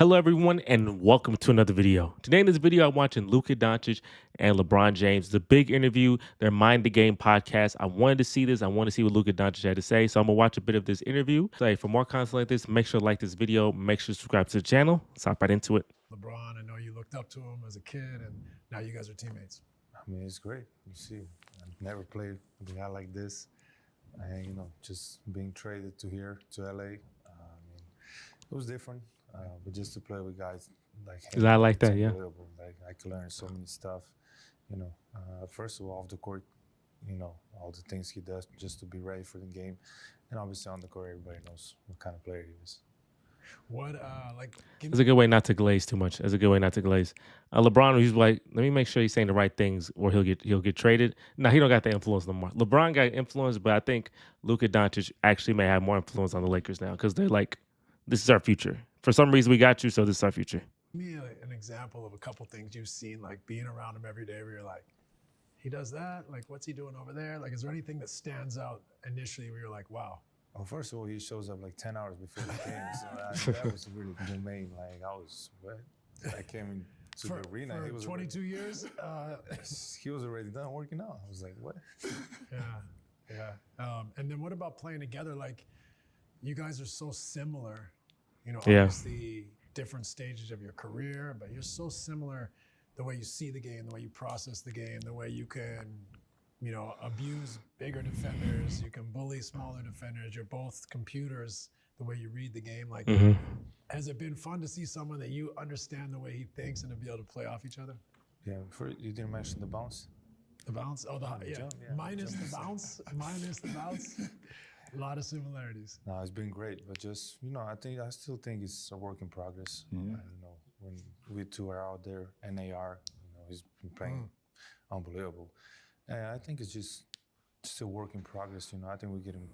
Hello, everyone, and welcome to another video. Today in this video, I'm watching Luka Doncic and LeBron James. The big interview, their Mind the Game podcast. I wanted to see this. I want to see what Luka Doncic had to say. So I'm going to watch a bit of this interview. So hey, for more content like this, make sure to like this video. Make sure to subscribe to the channel. Let's hop right into it. LeBron, I know you looked up to him as a kid, and now you guys are teammates. I mean, it's great. You see, I've never played with a guy like this. And, just being traded to here, to LA, it was different. But just to play with guys like him, I like that, it's yeah. unbelievable. Like, I could learn so many stuff. First of all, off the court, all the things he does just to be ready for the game. And obviously on the court, everybody knows what kind of player he is. It's a good way not to glaze too much. It's a good way not to glaze. LeBron, he's like, let me make sure he's saying the right things, or he'll get traded. Now he don't got the influence no more. LeBron got influence, but I think Luka Doncic actually may have more influence on the Lakers now because they're like, this is our future. For some reason, we got you, so this is our future. Give me an example of a couple things you've seen, like being around him every day, where you're like, he does that. Like, what's he doing over there? Like, is there anything that stands out initially where you're like, wow? Well, first of all, he shows up like 10 hours before the game. So that was really the main. Like, I was, what? I came into the arena. For He was 22 years? he was already done working out. I was like, what? Yeah. And then what about playing together? Like, you guys are so similar. Obviously different stages of your career, but you're so similar. The way you see the game, the way you process the game, the way you can abuse bigger defenders, you can bully smaller defenders. You're both computers, the way you read the game. Like, has it been fun to see someone that you understand the way he thinks and to be able to play off each other? Yeah, you didn't mention the bounce. The bounce? Oh, yeah. Jump, yeah. Minus the bounce. Minus the bounce. A lot of similarities. No, it's been great, but just, I still think it's a work in progress. Mm-hmm. When we two are out there, NAR, he's been playing unbelievable. And I think it's just still work in progress. I think we're getting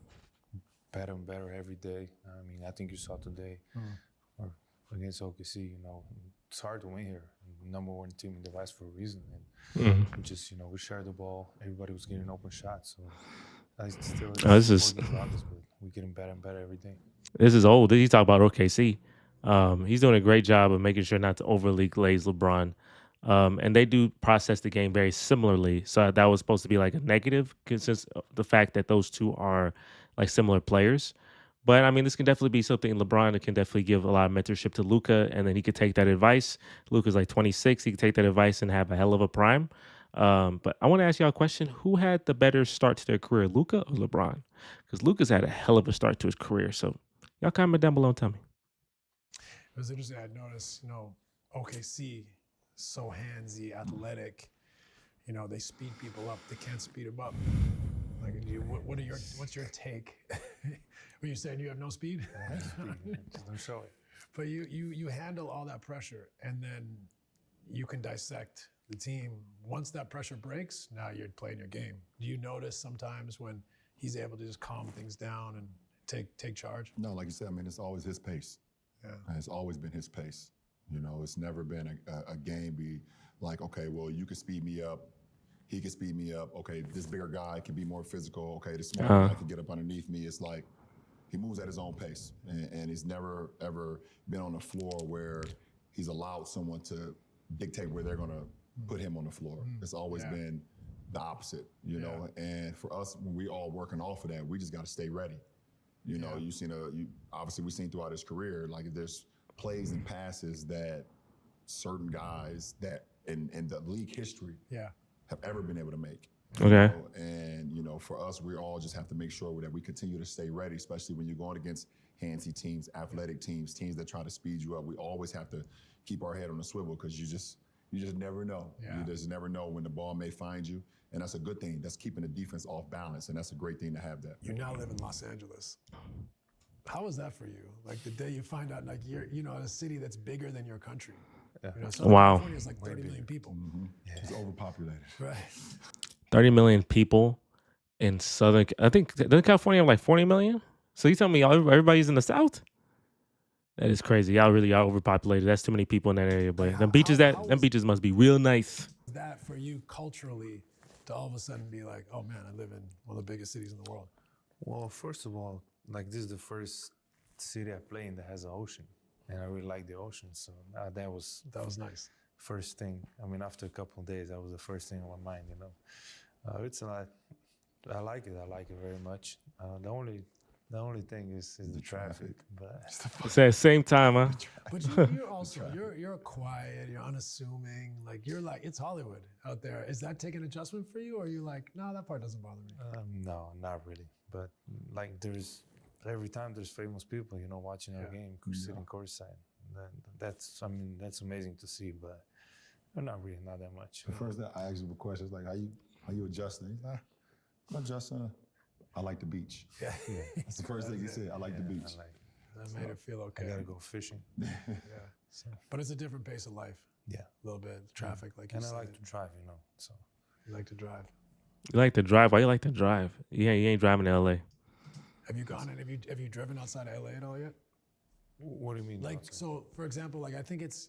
better and better every day. I think you saw today or against OKC, it's hard to win here. Number one team in the West for a reason. And we just, we shared the ball. Everybody was getting open shots. So I still this is work in progress, but we're getting better and better every day. This is old. He talk about OKC. He's doing a great job of making sure not to overly glaze LeBron. And they do process the game very similarly. So that was supposed to be like a negative, since the fact that those two are like similar players. But this can definitely be something LeBron can definitely give a lot of mentorship to Luka, and then he could take that advice. Luka's like 26. He could take that advice and have a hell of a prime. But I want to ask y'all a question. Who had the better start to their career, Luka or LeBron? Because Luka's had a hell of a start to his career. So y'all comment down below and tell me. It was interesting. I noticed, OKC, so handsy, athletic. They speed people up. They can't speed them up. Like, what's your take? When you're saying you have no speed? Just don't show it. But you handle all that pressure, and then you can dissect the team. Once that pressure breaks, now you're playing your game. Do you notice sometimes when he's able to just calm things down and take charge? No, like you said, it's always his pace. Yeah. And it's always been his pace. It's never been a game be like, okay, well, you can speed me up. He can speed me up. Okay, this bigger guy can be more physical. Okay, this smaller guy can get up underneath me. It's like he moves at his own pace. And he's never, ever been on the floor where he's allowed someone to dictate where they're going to put him on the floor. It's always been the opposite, know. And for us, when we all working off of that, we just got to stay ready. Obviously we've seen throughout his career, like there's plays and passes that certain guys that in the league history have ever been able to make. Okay. And for us, we all just have to make sure that we continue to stay ready, especially when you're going against handsy teams, athletic teams that try to speed you up. We always have to keep our head on the swivel because you just never know. Yeah. You just never know when the ball may find you. And that's a good thing. That's keeping the defense off balance. And that's a great thing to have that. You now live in Los Angeles. How was that for you? Like the day you find out, like you're, in a city that's bigger than your country. Yeah. Southern California is like 30 million people. Mm-hmm. Yeah. It's overpopulated. Right. 30 million people in Southern. I think doesn't California have like 40 million? So you tell me everybody's in the South? That is crazy. Y'all overpopulated. That's too many people in that area. But them beaches must be real nice. That for you culturally to all of a sudden be like, oh man, I live in one of the biggest cities in the world? Well, first of all, like this is the first city I play in that has an ocean. and I really like the ocean. So that was nice. first thing. I mean, after a couple of days, that was the first thing on my mind. It's a lot. I like it. I like it very much. The only thing is the traffic. But It's at the same time, huh? But you're also you're quiet, you're unassuming, like you're like it's Hollywood out there. Is that taking adjustment for you, or are you like, no, that part doesn't bother me? no, not really. But like every time there's famous people, watching our game, sitting courtside. That's amazing to see. But not really, not that much. The first day I asked him a question, like, how you adjusting? He's like, I'm adjusting. I like the beach. Yeah. That's the first thing he said. I like the beach. That made it feel okay. I gotta go fishing. Yeah. But it's a different pace of life. Yeah. A little bit. Traffic, like you And said. I like to drive, so. You like to drive. You like to drive? Why you like to drive? Yeah, you ain't driving to LA. Have you gone and have you driven outside of LA at all yet? What do you mean? Like, outside? so for example, like I think it's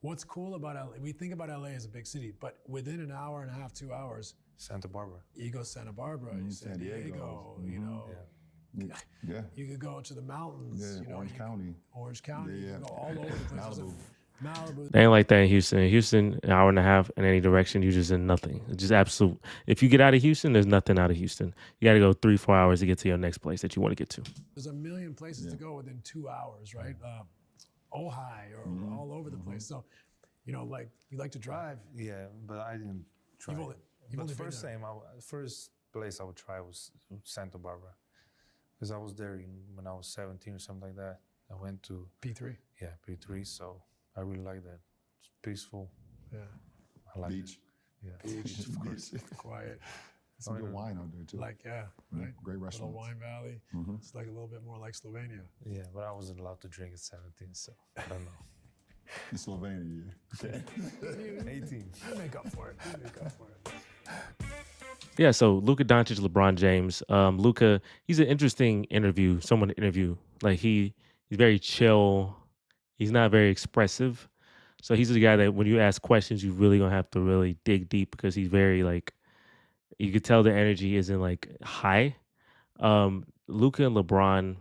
what's cool about LA. We think about LA as a big city, but within an hour and a half, 2 hours, Santa Barbara. you go Santa Barbara, San Diego, Yeah. You could go to the mountains, Yeah, Orange County. Orange County, Yeah, you yeah. can go all over the place. Malibu. They ain't like that in Houston. In Houston, an hour and a half in any direction, you just in nothing. It's just absolute. If you get out of Houston, there's nothing out of Houston. You got to go 3-4 hours to get to your next place that you want to get to. There's a million places to go within 2 hours, right? Ojai or all over the place. So, like you like to drive. Yeah, but I didn't try. You've But only first been first place I would try was Santa Barbara, because I was there when I was 17 or something like that. I went to P3. P3, so I really like that. It's peaceful. Yeah. I like Beach. it. Yeah, Beach, of course. quiet. Some good wine out there too. Like, right? Great Little restaurants. wine valley. It's like a little bit more like Slovenia. Yeah, but I wasn't allowed to drink at 17, so I don't know. In Slovenia, yeah. Okay. 18. You make up for it. Yeah, so Luka Doncic, LeBron James. Luka, he's an interesting someone to interview. Like he's very chill. He's not very expressive. So he's the guy that when you ask questions, you really gonna have to really dig deep because he's very like you could tell the energy isn't like high. Luka and LeBron,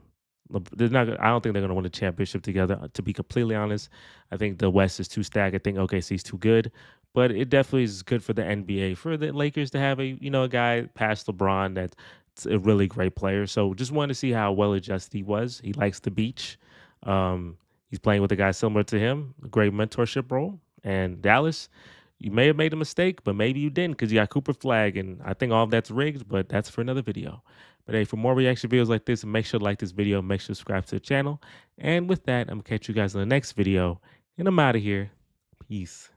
they're not. I don't think they're gonna win a championship together. To be completely honest, I think the West is too stacked. I think OKC's too good, but it definitely is good for the NBA for the Lakers to have a guy past LeBron that's a really great player. So just wanted to see how well adjusted he was. He likes the beach. He's playing with a guy similar to him, a great mentorship role. And Dallas, you may have made a mistake, but maybe you didn't because you got Cooper Flag, and I think all of that's rigged, but that's for another video. But hey, for more reaction videos like this, make sure to like this video, make sure to subscribe to the channel. And with that, I'm going to catch you guys in the next video, and I'm out of here. Peace.